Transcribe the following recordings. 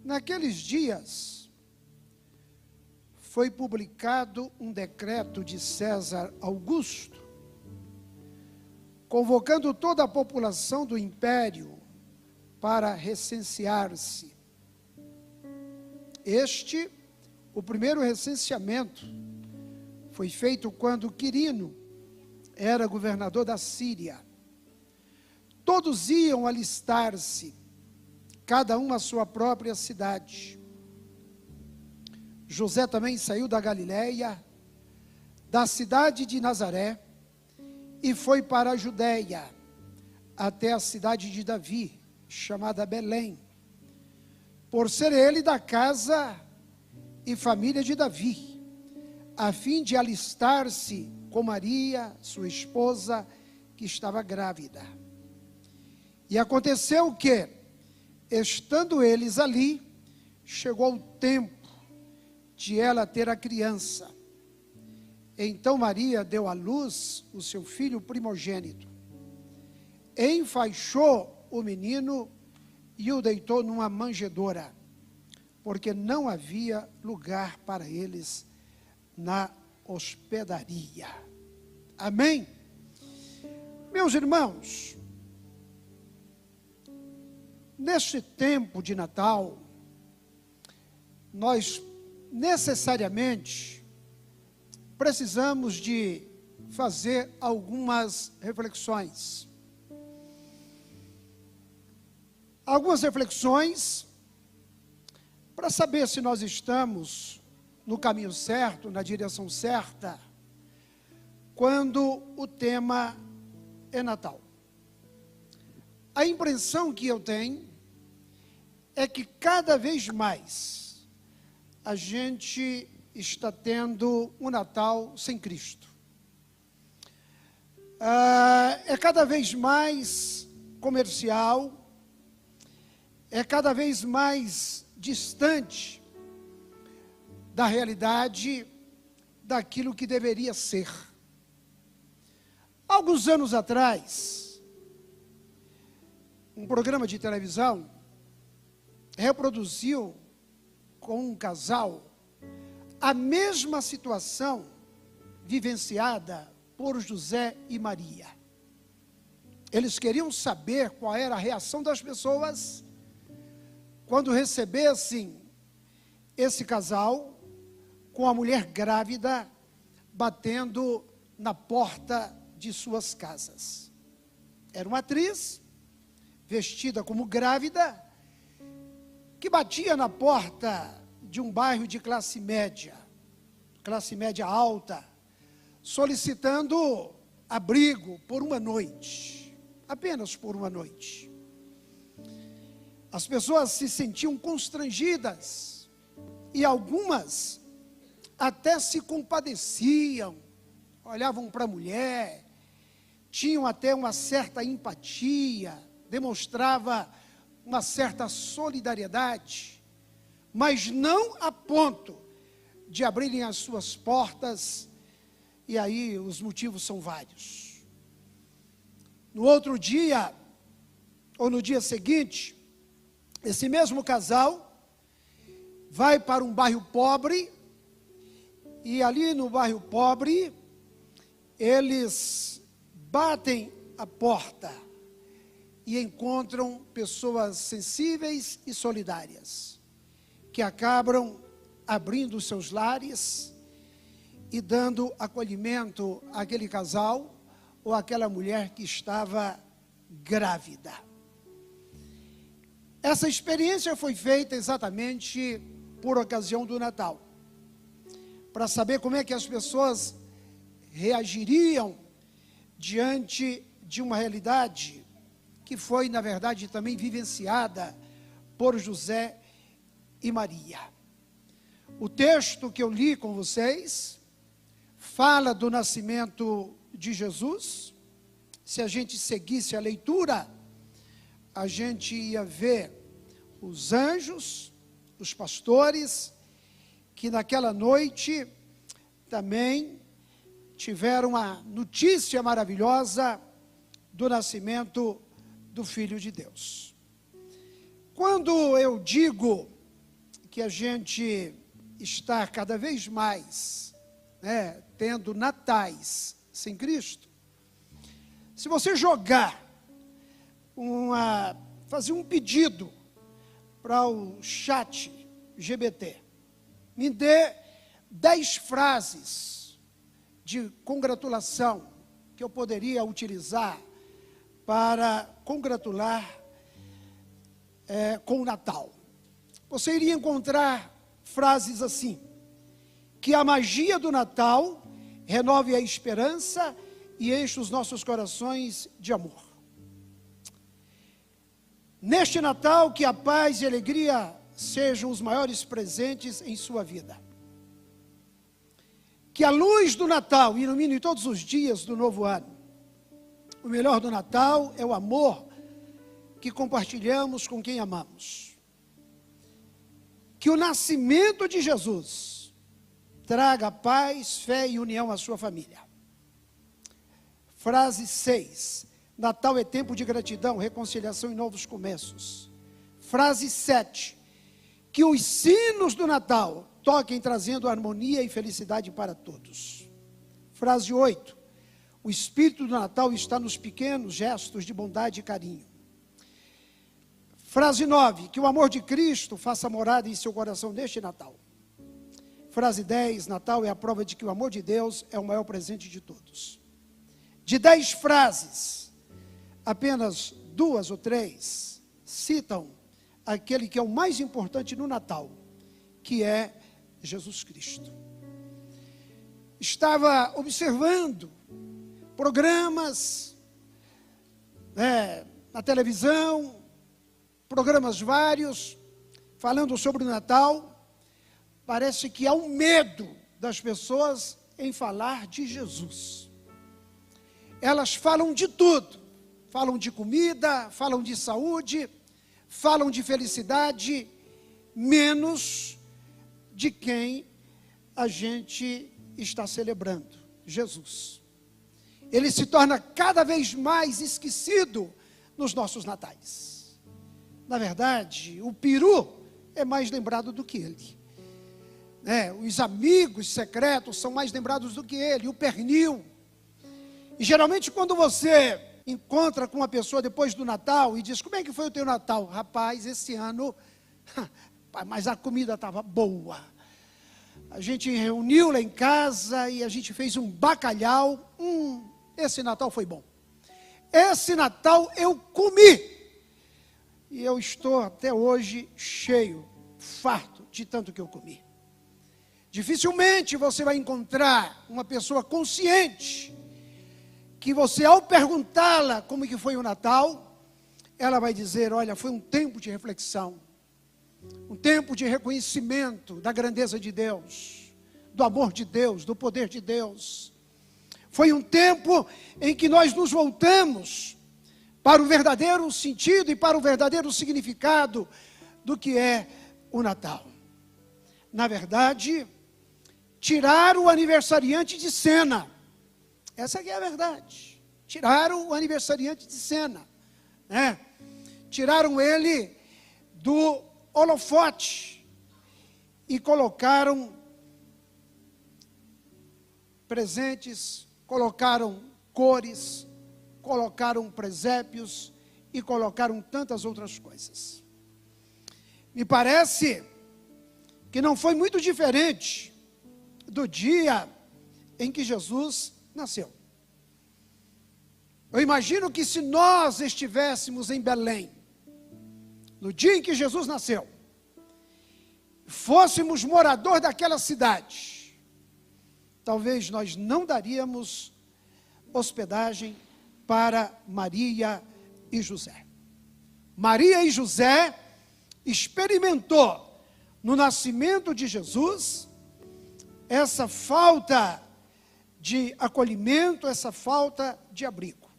Naqueles dias, foi publicado um decreto de César Augusto, convocando toda a população do império para recensear-se. O primeiro recenseamento, foi feito quando Quirino era governador da Síria. Todos iam alistar-se, cada um à sua própria cidade. José também saiu da Galiléia, da cidade de Nazaré, e foi para a Judéia, até a cidade de Davi, chamada Belém, por ser ele da casa e família de Davi, a fim de alistar-se com Maria, sua esposa, que estava grávida. E aconteceu que, estando eles ali, chegou o tempo de ela ter a criança. Então Maria deu à luz o seu filho primogênito, enfaixou o menino e o deitou numa manjedoura, porque não havia lugar para eles na hospedaria. Amém? Meus irmãos, neste tempo de Natal, nós necessariamente precisamos de fazer algumas reflexões. Algumas reflexões para saber se nós estamos no caminho certo, na direção certa, quando o tema é Natal. A impressão que eu tenho é que cada vez mais a gente está tendo um Natal sem Cristo. É cada vez mais comercial, é cada vez mais distante da realidade, daquilo que deveria ser. Alguns anos atrás, um programa de televisão reproduziu com um casal a mesma situação vivenciada por José e Maria. Eles queriam saber qual era a reação das pessoas quando recebessem esse casal com a mulher grávida batendo na porta de suas casas. Era uma atriz vestida como grávida que batia na porta de um bairro de classe média alta, solicitando abrigo por uma noite, apenas por uma noite. As pessoas se sentiam constrangidas e algumas até se compadeciam, olhavam para a mulher, tinham até uma certa empatia, demonstrava uma certa solidariedade, mas não a ponto de abrirem as suas portas, e aí os motivos são vários. No outro dia, ou no dia seguinte, esse mesmo casal vai para um bairro pobre, e ali no bairro pobre, eles batem a porta e encontram pessoas sensíveis e solidárias, que acabam abrindo os seus lares e dando acolhimento àquele casal ou àquela mulher que estava grávida. Essa experiência foi feita exatamente por ocasião do Natal, para saber como é que as pessoas reagiriam diante de uma realidade que foi, na verdade, também vivenciada por José e Maria. O texto que eu li com vocês fala do nascimento de Jesus. Se a gente seguisse a leitura, a gente ia ver os anjos, os pastores, que naquela noite também tiveram a notícia maravilhosa do nascimento do Filho de Deus. Quando eu digo que a gente está cada vez mais, tendo natais sem Cristo, se você fazer um pedido para o chat GBT, me dê 10 frases de congratulação que eu poderia utilizar para congratular com o Natal. Você iria encontrar frases assim: que a magia do Natal renove a esperança e enche os nossos corações de amor. Neste Natal, que a paz e a alegria sejam os maiores presentes em sua vida. Que a luz do Natal ilumine todos os dias do novo ano. O melhor do Natal é o amor que compartilhamos com quem amamos. Que o nascimento de Jesus traga paz, fé e união à sua família. Frase 6. Natal é tempo de gratidão, reconciliação e novos começos. Frase 7. Que os sinos do Natal toquem trazendo harmonia e felicidade para todos. Frase 8. O espírito do Natal está nos pequenos gestos de bondade e carinho. Frase 9. Que o amor de Cristo faça morada em seu coração neste Natal. Frase 10. Natal é a prova de que o amor de Deus é o maior presente de todos. De 10 frases, apenas 2 ou 3 citam aquele que é o mais importante no Natal, que é Jesus Cristo. Estava observando programas na televisão, programas vários, falando sobre o Natal. Parece que há um medo das pessoas em falar de Jesus. Elas falam de tudo, falam de comida, falam de saúde, falam de felicidade, menos de quem a gente está celebrando, Jesus. Ele se torna cada vez mais esquecido nos nossos natais. Na verdade, o peru é mais lembrado do que ele. Os amigos secretos são mais lembrados do que ele, o pernil. E geralmente quando você encontra com uma pessoa depois do Natal e diz: como é que foi o teu Natal? Rapaz, esse ano, mas a comida estava boa. A gente reuniu lá em casa e a gente fez um bacalhau. Esse Natal foi bom. Esse Natal eu comi. E eu estou até hoje cheio, farto de tanto que eu comi. Dificilmente você vai encontrar uma pessoa consciente que você, ao perguntá-la como que foi o Natal, ela vai dizer: olha, foi um tempo de reflexão, um tempo de reconhecimento da grandeza de Deus, do amor de Deus, do poder de Deus. Foi um tempo em que nós nos voltamos para o verdadeiro sentido e para o verdadeiro significado do que é o Natal. Na verdade, tirar o aniversariante de cena. Essa aqui é a verdade. Tiraram o aniversariante de cena, Tiraram ele do holofote e colocaram presentes, colocaram cores, colocaram presépios e colocaram tantas outras coisas. Me parece que não foi muito diferente do dia em que Jesus nasceu. Eu imagino que se nós estivéssemos em Belém, no dia em que Jesus nasceu, fôssemos morador daquela cidade, talvez nós não daríamos hospedagem para Maria e José. Maria e José experimentou no nascimento de Jesus essa falta de acolhimento, essa falta de abrigo.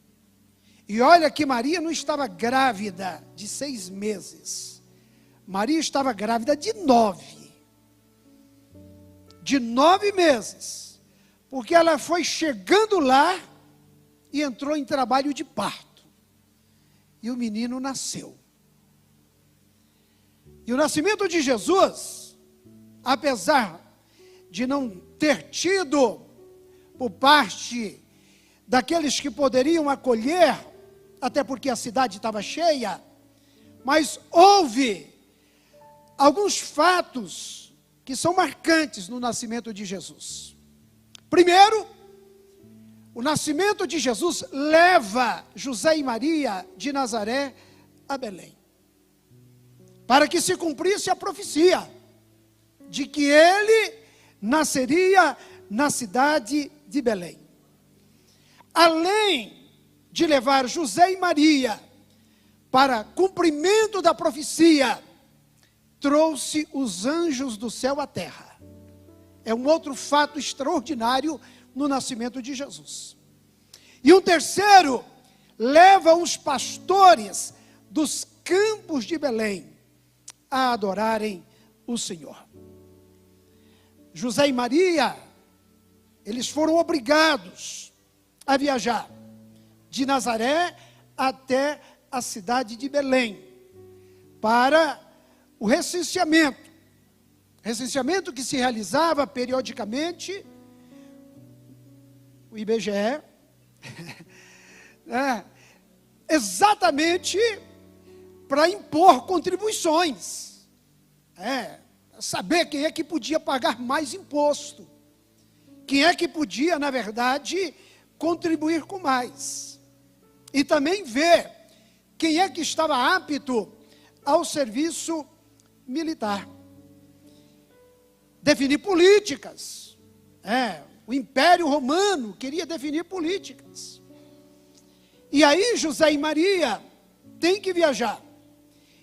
E olha que Maria não estava grávida de 6 meses. Maria estava grávida de 9. De 9 meses. Porque ela foi chegando lá e entrou em trabalho de parto. E o menino nasceu. E o nascimento de Jesus apesar de não ter tido por parte daqueles que poderiam acolher, até porque a cidade estava cheia, mas houve alguns fatos que são marcantes no nascimento de Jesus. Primeiro, o nascimento de Jesus leva José e Maria de Nazaré a Belém, para que se cumprisse a profecia de que ele nasceria na cidade de Belém. Além de levar José e Maria para cumprimento da profecia, trouxe os anjos do céu à terra. É um outro fato extraordinário no nascimento de Jesus. E um terceiro, leva os pastores dos campos de Belém a adorarem o Senhor. José e Maria, eles foram obrigados a viajar de Nazaré até a cidade de Belém para o recenseamento que se realizava periodicamente, o IBGE, exatamente para impor contribuições, saber quem é que podia pagar mais imposto, quem é que podia, na verdade, contribuir com mais, e também ver quem é que estava apto ao serviço militar. Definir políticas. O Império Romano queria definir políticas. E aí José e Maria têm que viajar.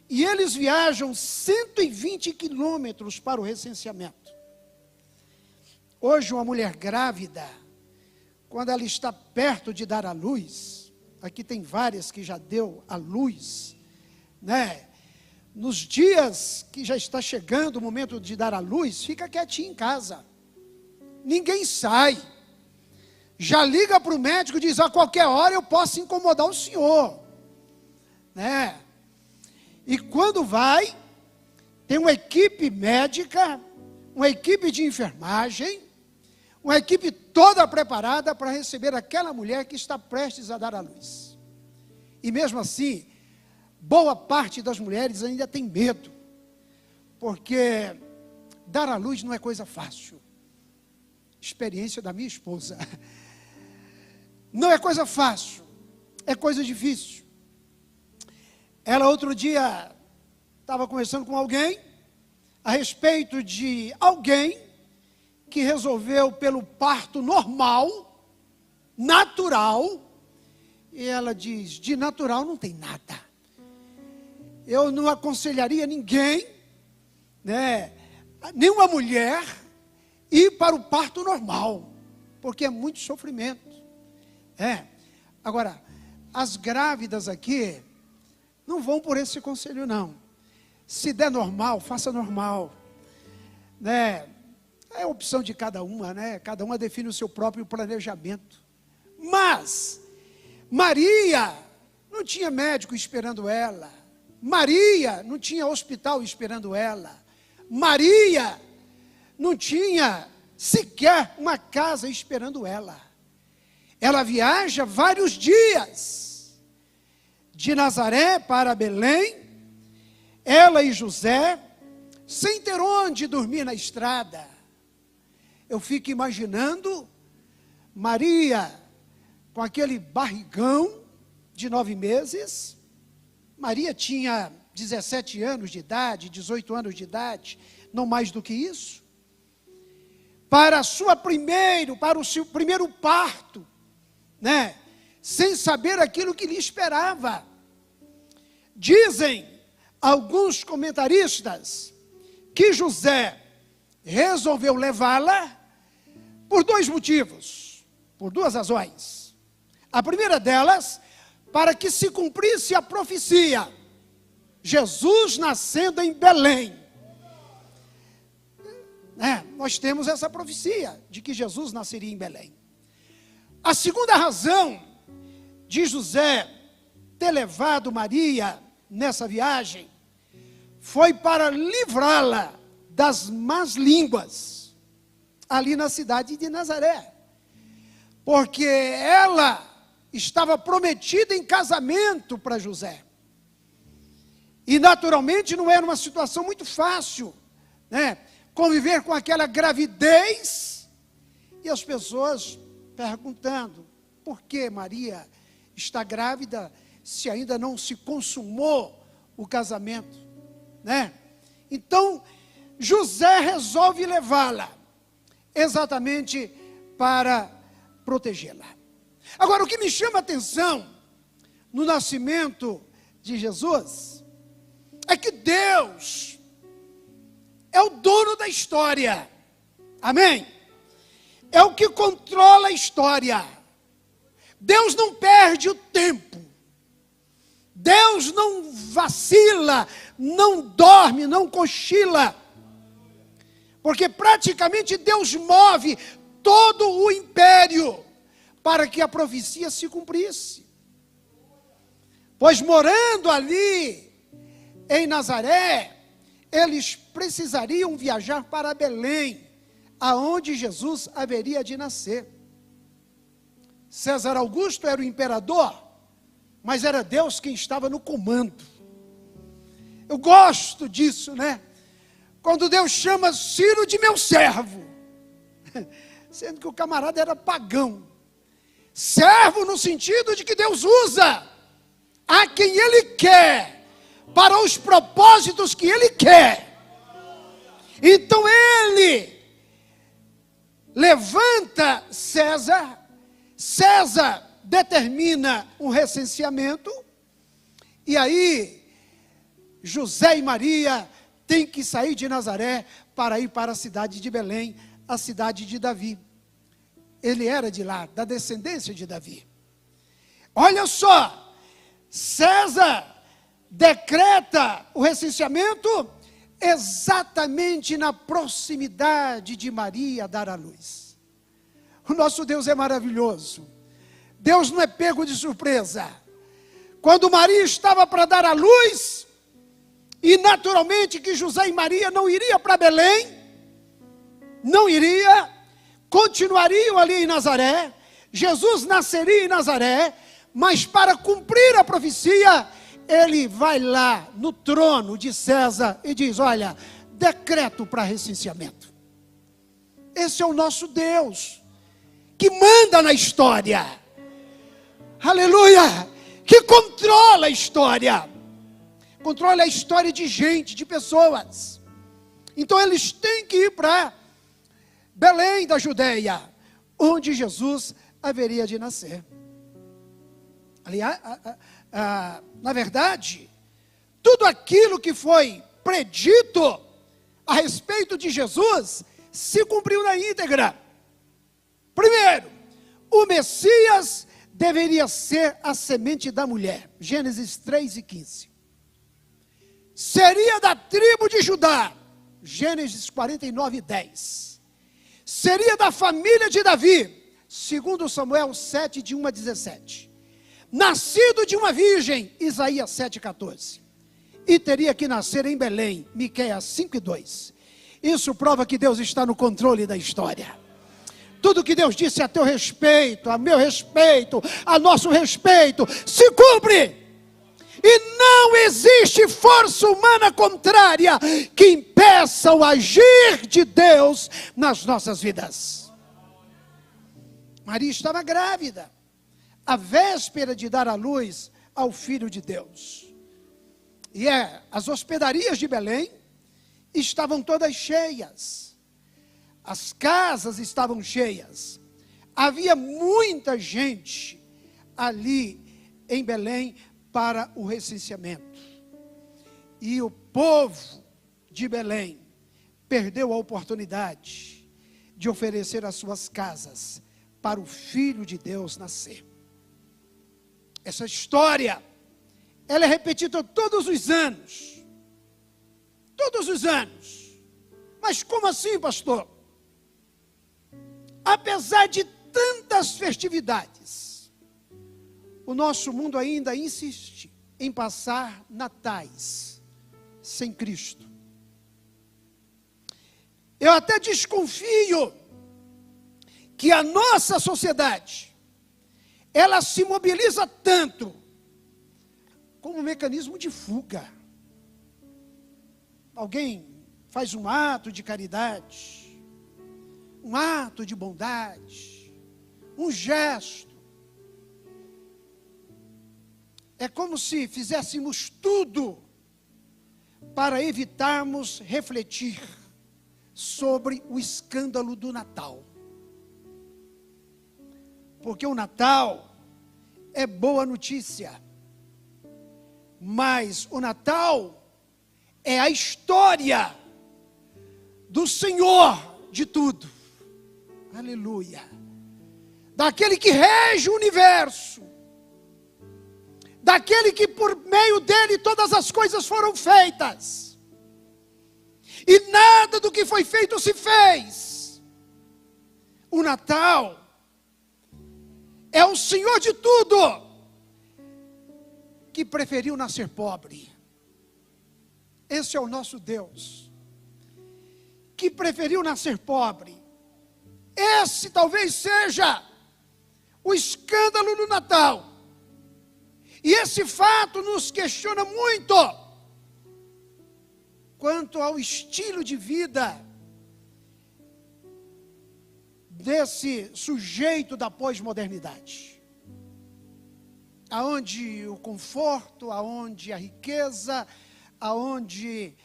E eles viajam 120 quilômetros para o recenseamento. Hoje uma mulher grávida, quando ela está perto de dar à luz, aqui tem várias que já deu à luz, nos dias que já está chegando o momento de dar à luz, fica quietinho em casa. Ninguém sai. Já liga para o médico e diz, a qualquer hora eu posso incomodar o senhor. E quando vai, tem uma equipe médica, uma equipe de enfermagem, uma equipe toda preparada para receber aquela mulher que está prestes a dar à luz. E mesmo assim, boa parte das mulheres ainda tem medo, porque dar à luz não é coisa fácil. Experiência da minha esposa. Não é coisa fácil, é coisa difícil. Ela outro dia estava conversando com alguém a respeito de alguém que resolveu pelo parto normal, natural, e ela diz, de natural não tem nada. Eu não aconselharia ninguém, nenhuma mulher, ir para o parto normal, porque é muito sofrimento. Agora, as grávidas aqui não vão por esse conselho não. Se der normal, faça normal. É a opção de cada uma, cada uma define o seu próprio planejamento. Mas Maria não tinha médico esperando ela. Maria não tinha hospital esperando ela. Maria não tinha sequer uma casa esperando ela. Ela viaja vários dias de Nazaré para Belém, ela e José, sem ter onde dormir na estrada. Eu fico imaginando Maria com aquele barrigão de 9 meses. Maria tinha 17 anos de idade, 18 anos de idade, não mais do que isso. Para o seu primeiro parto, sem saber aquilo que lhe esperava. Dizem alguns comentaristas que José resolveu levá-la por 2 motivos, por 2 razões. A primeira delas, para que se cumprisse a profecia, Jesus nascendo em Belém. Nós temos essa profecia de que Jesus nasceria em Belém. A segunda razão de José ter levado Maria nessa viagem foi para livrá-la das más línguas, ali na cidade de Nazaré, porque ela estava prometida em casamento para José, e naturalmente não era uma situação muito fácil, né? Conviver com aquela gravidez, e as pessoas perguntando, por que Maria está grávida, se ainda não se consumou o casamento, né? Então, José resolve levá-la, exatamente para protegê-la. Agora, o que me chama a atenção no nascimento de Jesus é que Deus é o dono da história, amém? É o que controla a história. Deus não perde o tempo, Deus não vacila, não dorme, não cochila, porque praticamente Deus move todo o império para que a profecia se cumprisse. Pois morando ali em Nazaré, eles precisariam viajar para Belém, aonde Jesus haveria de nascer. César Augusto era o imperador, mas era Deus quem estava no comando. Eu gosto disso, né? Quando Deus chama Ciro de meu servo, sendo que o camarada era pagão. Servo no sentido de que Deus usa a quem Ele quer, para os propósitos que Ele quer. Então Ele levanta César, César determina um recenseamento, e aí José e Maria têm que sair de Nazaré para ir para a cidade de Belém, a cidade de Davi. Ele era de lá, da descendência de Davi. Olha só, César decreta o recenseamento exatamente na proximidade de Maria dar à luz. O nosso Deus é maravilhoso. Deus não é pego de surpresa. Quando Maria estava para dar à luz, e naturalmente que José e Maria não iriam para Belém, não iria, continuariam ali em Nazaré, Jesus nasceria em Nazaré, mas para cumprir a profecia, ele vai lá no trono de César e diz, olha, decreto para recenseamento. Esse é o nosso Deus, que manda na história, aleluia, que controla a história de gente, de pessoas. Então eles têm que ir para Belém da Judeia, onde Jesus haveria de nascer. Aliás, na verdade, tudo aquilo que foi predito a respeito de Jesus se cumpriu na íntegra. Primeiro, o Messias deveria ser a semente da mulher. Gênesis 3:15. Seria da tribo de Judá. Gênesis 49:10. Seria da família de Davi. Segundo Samuel 7, de 1 a 17. Nascido de uma virgem. Isaías 7:14. E teria que nascer em Belém. Miqueias 5:2. Isso prova que Deus está no controle da história. Tudo que Deus disse a teu respeito, a meu respeito, a nosso respeito, se cumpre. E não existe força humana contrária que impeça o agir de Deus nas nossas vidas. Maria estava grávida, à véspera de dar à luz ao Filho de Deus. E as hospedarias de Belém estavam todas cheias. As casas estavam cheias. Havia muita gente ali em Belém para o recenseamento. E o povo de Belém perdeu a oportunidade de oferecer as suas casas para o Filho de Deus nascer. Essa história, ela é repetida todos os anos. Todos os anos. Mas como assim, pastor? Apesar de tantas festividades, o nosso mundo ainda insiste em passar natais sem Cristo. Eu até desconfio que a nossa sociedade, ela se mobiliza tanto como um mecanismo de fuga. Alguém faz um ato de caridade, um ato de bondade, um gesto. É como se fizéssemos tudo para evitarmos refletir sobre o escândalo do Natal. Porque o Natal é boa notícia, mas o Natal é a história do Senhor de tudo. Aleluia. Daquele que rege o universo, daquele que por meio dele todas as coisas foram feitas, e nada do que foi feito se fez. O Natal é o Senhor de tudo, que preferiu nascer pobre. Esse é o nosso Deus, que preferiu nascer pobre. Esse talvez seja o escândalo do Natal. E esse fato nos questiona muito quanto ao estilo de vida desse sujeito da pós-modernidade, aonde o conforto, aonde a riqueza, aonde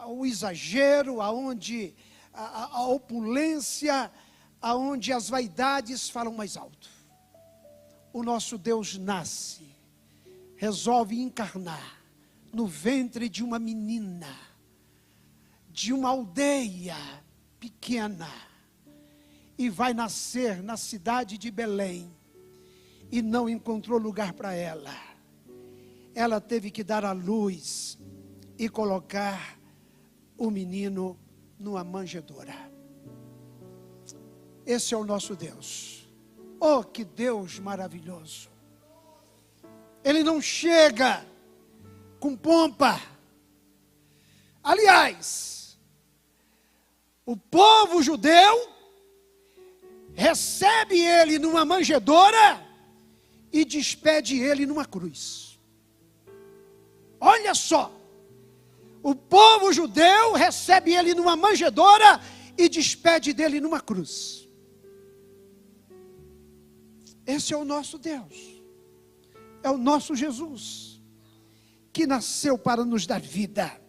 o exagero, aonde a opulência, aonde as vaidades falam mais alto. O nosso Deus nasce, resolve encarnar no ventre de uma menina, de uma aldeia pequena, e vai nascer na cidade de Belém, e não encontrou lugar para ela. Ela teve que dar à luz e colocar o menino numa manjedoura. Esse é o nosso Deus. Oh, que Deus maravilhoso! Ele não chega com pompa. Aliás, o povo judeu recebe ele numa manjedoura e despede ele numa cruz. Olha só, o povo judeu recebe ele numa manjedoura e despede dele numa cruz. Esse é o nosso Deus, é o nosso Jesus, que nasceu para nos dar vida.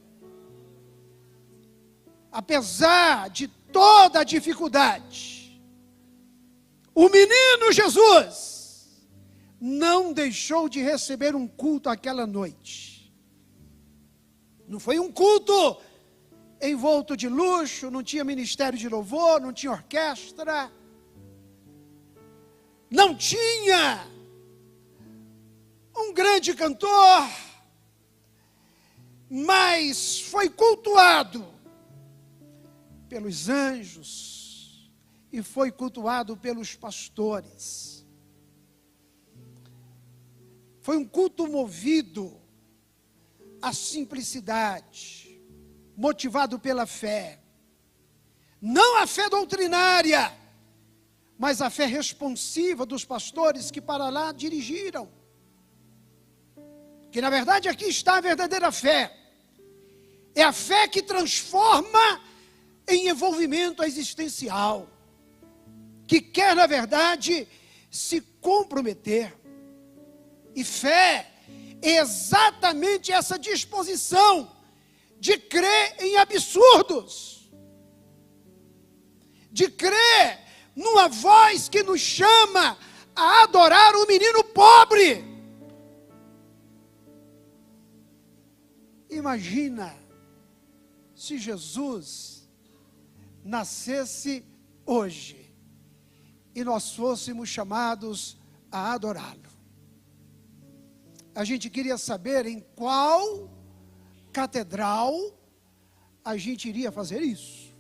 Apesar de toda a dificuldade, o menino Jesus não deixou de receber um culto aquela noite. Não foi um culto envolto de luxo, não tinha ministério de louvor, não tinha orquestra, não tinha um grande cantor, mas foi cultuado pelos anjos e foi cultuado pelos pastores. Foi um culto movido à simplicidade, motivado pela fé. Não a fé doutrinária, mas a fé responsiva dos pastores que para lá dirigiram. Que na verdade aqui está a verdadeira fé. É a fé que transforma em envolvimento existencial. Que quer na verdade se comprometer. E fé é exatamente essa disposição de crer em absurdos. De crer numa voz que nos chama a adorar o menino pobre. Imagina se Jesus nascesse hoje e nós fôssemos chamados a adorá-lo. A gente queria saber em qual catedral a gente iria fazer isso.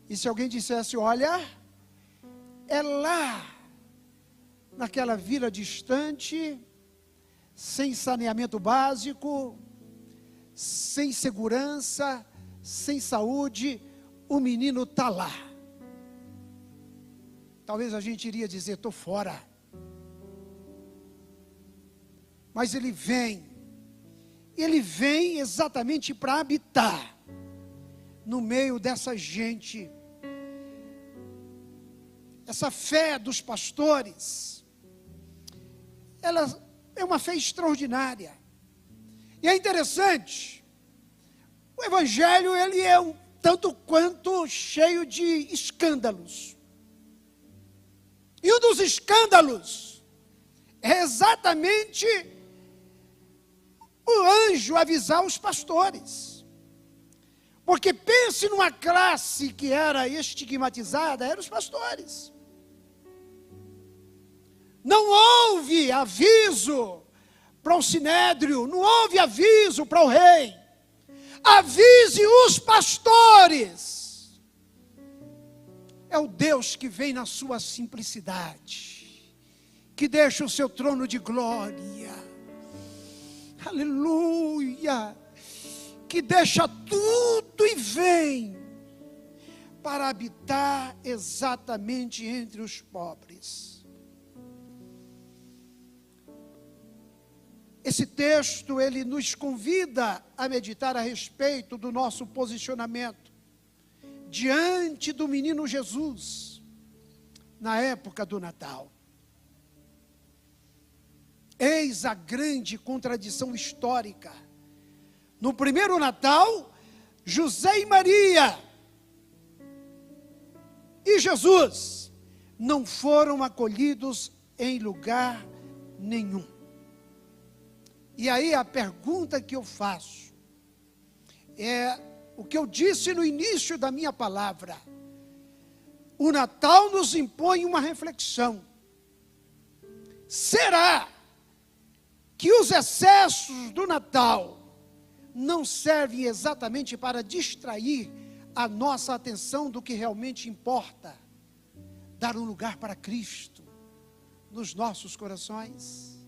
E se alguém dissesse, olha, é lá, naquela vila distante, sem saneamento básico, sem segurança, sem saúde, o menino está lá. Talvez a gente iria dizer, estou fora. Mas ele vem exatamente para habitar no meio dessa gente. Essa fé dos pastores, ela é uma fé extraordinária. E é interessante, o evangelho ele é um tanto quanto cheio de escândalos. E um dos escândalos é exatamente o anjo avisar os pastores. Porque pense numa classe que era estigmatizada, eram os pastores. Não houve aviso para o sinédrio, não houve aviso para o rei. Avise os pastores. É o Deus que vem na sua simplicidade, que deixa o seu trono de glória, aleluia, que deixa tudo e vem para habitar exatamente entre os pobres. Esse texto, ele nos convida a meditar a respeito do nosso posicionamento diante do menino Jesus, na época do Natal. Eis a grande contradição histórica. No primeiro Natal, José e Maria e Jesus não foram acolhidos em lugar nenhum. E aí a pergunta que eu faço é o que eu disse no início da minha palavra. O Natal nos impõe uma reflexão. Será que os excessos do Natal não servem exatamente para distrair a nossa atenção do que realmente importa? Dar um lugar para Cristo nos nossos corações.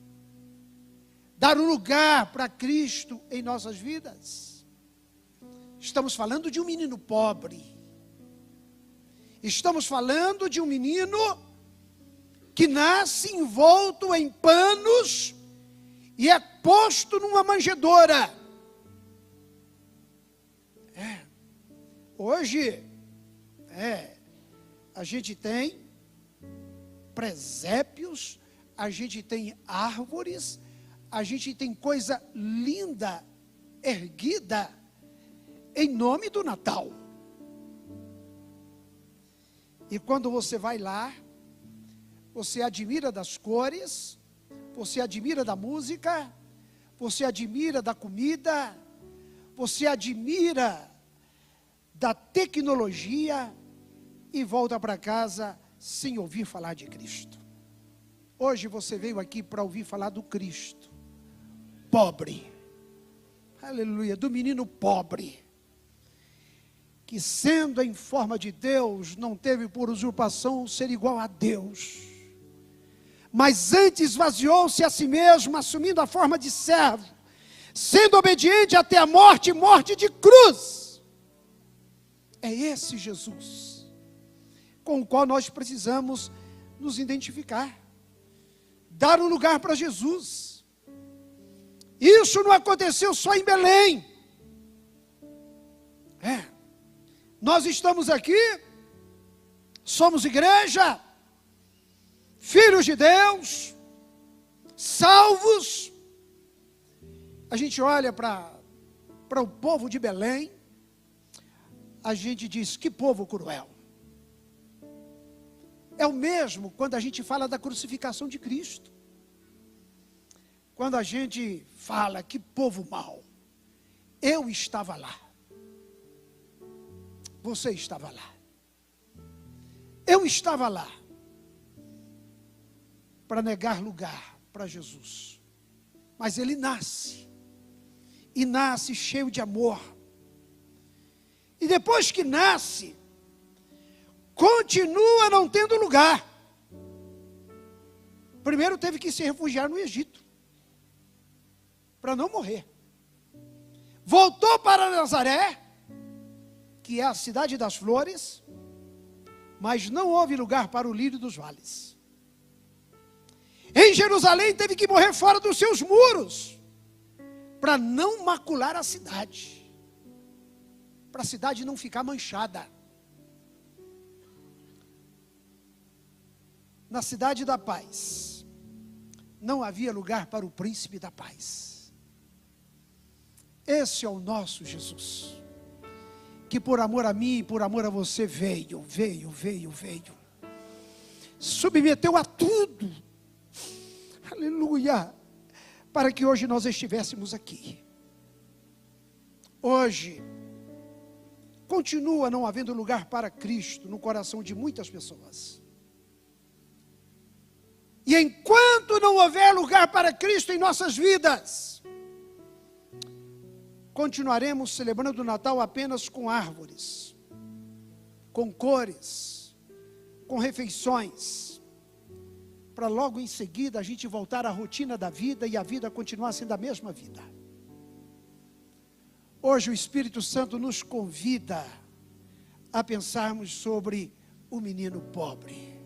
Dar um lugar para Cristo em nossas vidas. Estamos falando de um menino pobre. Estamos falando de um menino que nasce envolto em panos e é posto numa manjedoura. Hoje, a gente tem presépios, a gente tem árvores, a gente tem coisa linda, erguida, em nome do Natal. E quando você vai lá, você admira das cores, você admira da música, você admira da comida, você admira da tecnologia e volta para casa sem ouvir falar de Cristo. Hoje você veio aqui para ouvir falar do Cristo pobre, aleluia, do menino pobre, que sendo em forma de Deus, não teve por usurpação ser igual a Deus, mas antes esvaziou-se a si mesmo, assumindo a forma de servo, sendo obediente até a morte, morte de cruz. É esse Jesus com o qual nós precisamos nos identificar, dar um lugar para Jesus. Isso não aconteceu só em Belém. Nós estamos aqui, somos igreja, filhos de Deus, salvos. A gente olha para o povo de Belém, a gente diz, que povo cruel. É o mesmo quando a gente fala da crucificação de Cristo. Quando a gente fala, que povo mau. Eu estava lá. Você estava lá. Eu estava lá. Para negar lugar para Jesus. Mas ele nasce. E nasce cheio de amor. E depois que nasce, continua não tendo lugar. Primeiro teve que se refugiar no Egito, para não morrer. Voltou para Nazaré, que é a cidade das flores, mas não houve lugar para o lírio dos vales. Em Jerusalém teve que morrer fora dos seus muros, para não macular a cidade, para a cidade não ficar manchada. Na cidade da paz, não havia lugar para o príncipe da paz. Esse é o nosso Jesus, que por amor a mim e por amor a você veio, submeteu a tudo, aleluia, para que hoje nós estivéssemos aqui. Hoje, continua não havendo lugar para Cristo no coração de muitas pessoas. E enquanto não houver lugar para Cristo em nossas vidas, continuaremos celebrando o Natal apenas com árvores, com cores, com refeições, para logo em seguida a gente voltar à rotina da vida e a vida continuar sendo a mesma vida. Hoje o Espírito Santo nos convida a pensarmos sobre o menino pobre,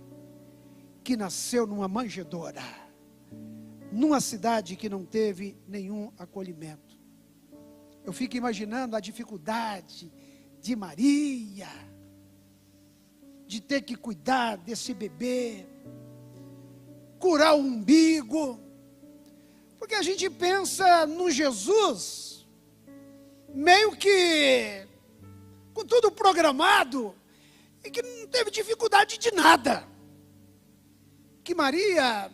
que nasceu numa manjedoura, numa cidade que não teve nenhum acolhimento. Eu fico imaginando a dificuldade de Maria, de ter que cuidar desse bebê, curar o umbigo, porque a gente pensa no Jesus, meio que com tudo programado, e que não teve dificuldade de nada, que Maria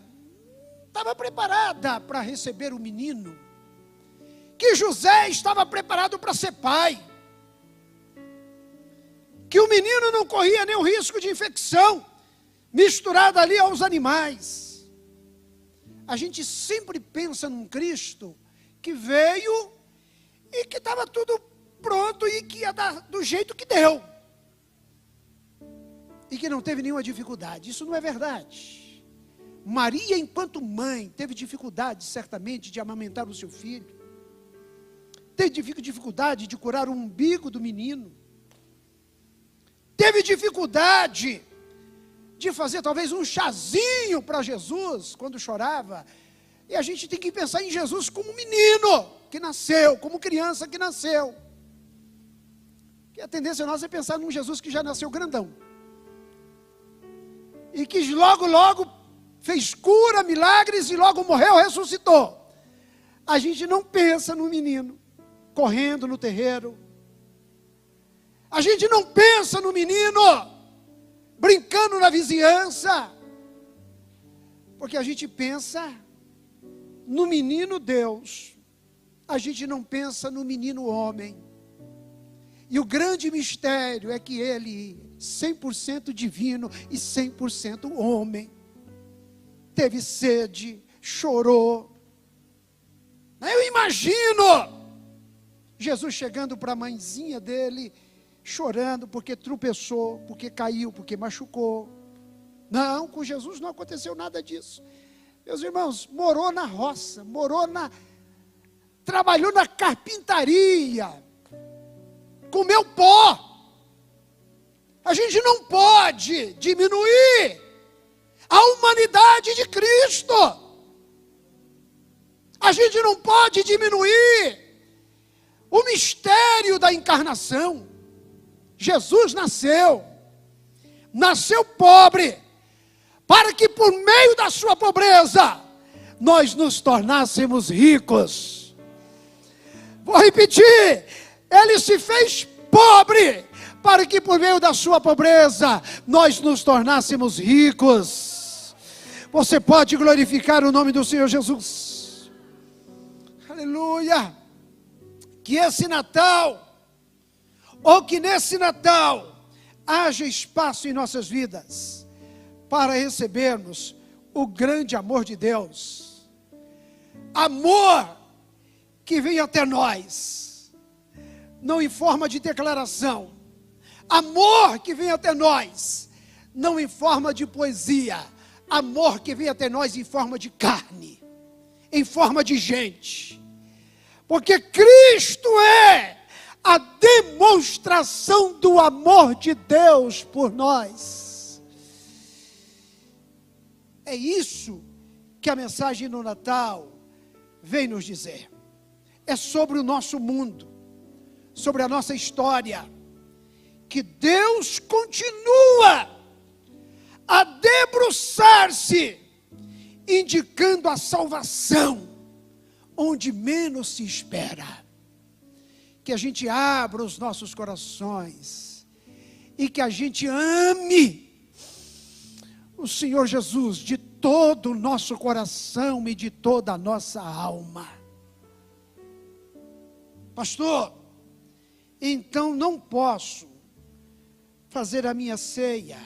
estava preparada para receber o menino, que José estava preparado para ser pai, que o menino não corria nenhum risco de infecção, misturado ali aos animais. A gente sempre pensa num Cristo que veio e que estava tudo pronto e que ia dar do jeito que deu, e que não teve nenhuma dificuldade. Isso não é verdade. Maria, enquanto mãe, teve dificuldade certamente de amamentar o seu filho, teve dificuldade de curar o umbigo do menino, teve dificuldade de fazer talvez um chazinho para Jesus quando chorava. E a gente tem que pensar em Jesus como menino que nasceu, como criança que nasceu. Que a tendência nossa é pensar num Jesus que já nasceu grandão, e que logo fez cura, milagres, e logo morreu, ressuscitou. A gente não pensa no menino correndo no terreiro. A gente não pensa no menino brincando na vizinhança, porque a gente pensa no menino Deus, a gente não pensa no menino homem. E o grande mistério é que ele, 100% divino e 100% homem, teve sede, chorou. Eu imagino Jesus chegando para a mãezinha dele, chorando porque tropeçou, porque caiu, porque machucou. Não, com Jesus não aconteceu nada disso. Meus irmãos, morou na roça, trabalhou na carpintaria, comeu pó. A gente não pode diminuir a humanidade de Cristo. A gente não pode diminuir o mistério da encarnação. Jesus nasceu pobre, para que por meio da sua pobreza, nós nos tornássemos ricos. Vou repetir, ele se fez pobre, para que por meio da sua pobreza, nós nos tornássemos ricos. Você pode glorificar o nome do Senhor Jesus. Aleluia. Que esse Natal, ou que nesse Natal, haja espaço em nossas vidas, para recebermos o grande amor de Deus. Amor que vem até nós, não em forma de declaração. Amor que vem até nós, não em forma de poesia. Amor que vem até nós em forma de carne, em forma de gente. Porque Cristo é a demonstração do amor de Deus por nós. É isso que a mensagem no Natal vem nos dizer. É sobre o nosso mundo, sobre a nossa história, que Deus continua a debruçar-se, indicando a salvação onde menos se espera. Que a gente abra os nossos corações e que a gente ame o Senhor Jesus de todo o nosso coração e de toda a nossa alma. Pastor, então não posso fazer a minha ceia.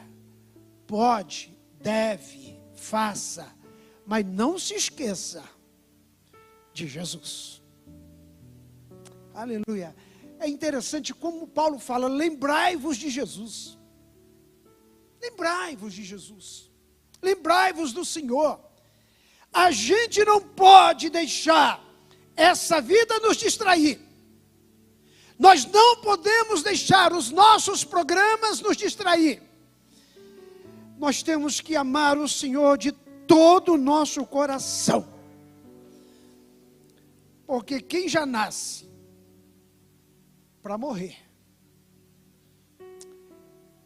Pode, deve, faça, mas não se esqueça de Jesus. Aleluia. É interessante como Paulo fala: lembrai-vos de Jesus. Lembrai-vos de Jesus. Lembrai-vos do Senhor. A gente não pode deixar essa vida nos distrair. Nós não podemos deixar os nossos programas nos distrair. Nós temos que amar o Senhor de todo o nosso coração. Porque quem já nasce para morrer.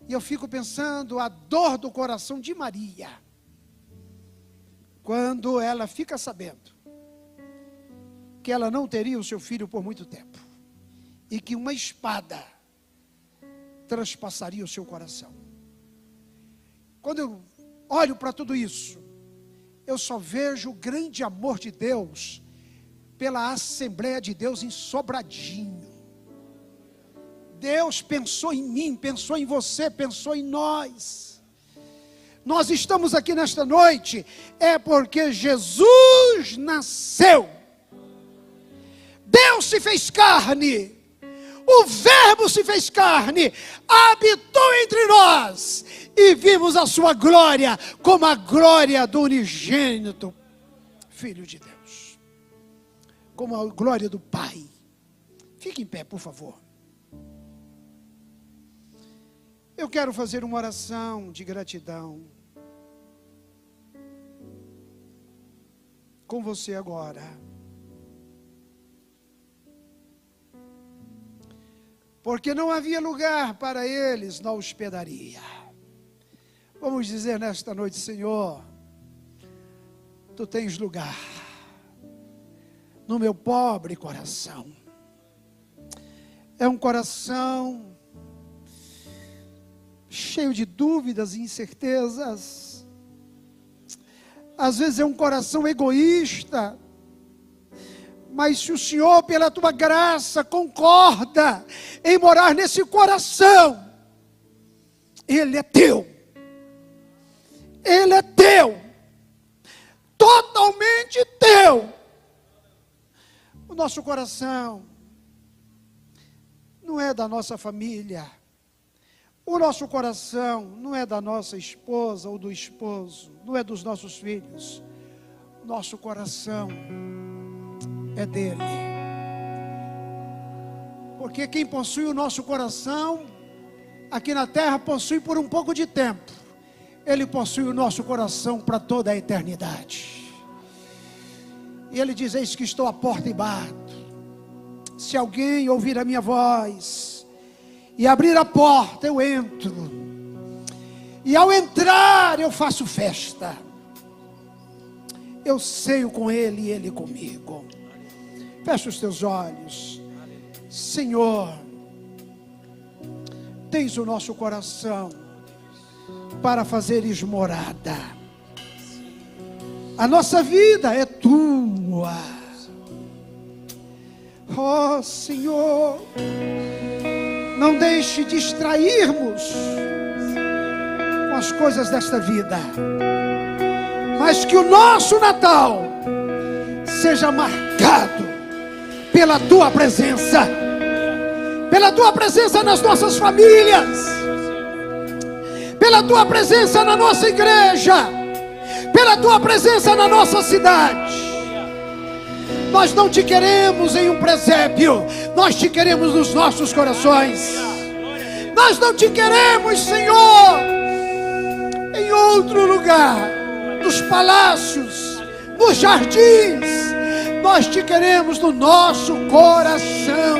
E eu fico pensando a dor do coração de Maria, quando ela fica sabendo que ela não teria o seu filho por muito tempo, e que uma espada transpassaria o seu coração. Quando eu olho para tudo isso, eu só vejo o grande amor de Deus pela Assembleia de Deus em Sobradinho. Deus pensou em mim, pensou em você, pensou em nós. Nós estamos aqui nesta noite, é porque Jesus nasceu. Deus se fez carne. O Verbo se fez carne, habitou entre nós, e vimos a sua glória, como a glória do unigênito Filho de Deus, como a glória do Pai. Fique em pé, por favor. Eu quero fazer uma oração de gratidão com você agora. Porque não havia lugar para eles na hospedaria. Vamos dizer nesta noite: Senhor, Tu tens lugar no meu pobre coração. É um coração cheio de dúvidas e incertezas. Às vezes é um coração egoísta. Mas se o Senhor, pela Tua graça, concorda em morar nesse coração, Ele é Teu. Ele é Teu. Totalmente Teu. O nosso coração não é da nossa família. O nosso coração não é da nossa esposa ou do esposo. Não é dos nossos filhos. Nosso coração é dele. Porque quem possui o nosso coração aqui na terra possui por um pouco de tempo. Ele possui o nosso coração para toda a eternidade. E ele diz: eis que estou à porta e bato. Se alguém ouvir a minha voz e abrir a porta, eu entro. E ao entrar eu faço festa. Eu ceio com ele e ele comigo. Fecha os teus olhos. Senhor, tens o nosso coração para fazeres morada. A nossa vida é tua. Oh Senhor, não deixe distrairmos com as coisas desta vida, mas que o nosso Natal seja marcado pela Tua presença, pela Tua presença nas nossas famílias, pela Tua presença na nossa igreja, pela Tua presença na nossa cidade. Nós não te queremos em um presépio, nós te queremos nos nossos corações. Nós não te queremos, Senhor, em outro lugar, nos palácios, nos jardins. Nós te queremos no nosso coração.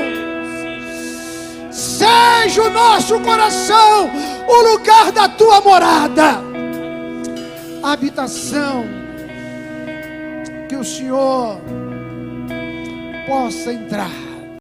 Seja o nosso coração o lugar da tua morada, a habitação, que o Senhor possa entrar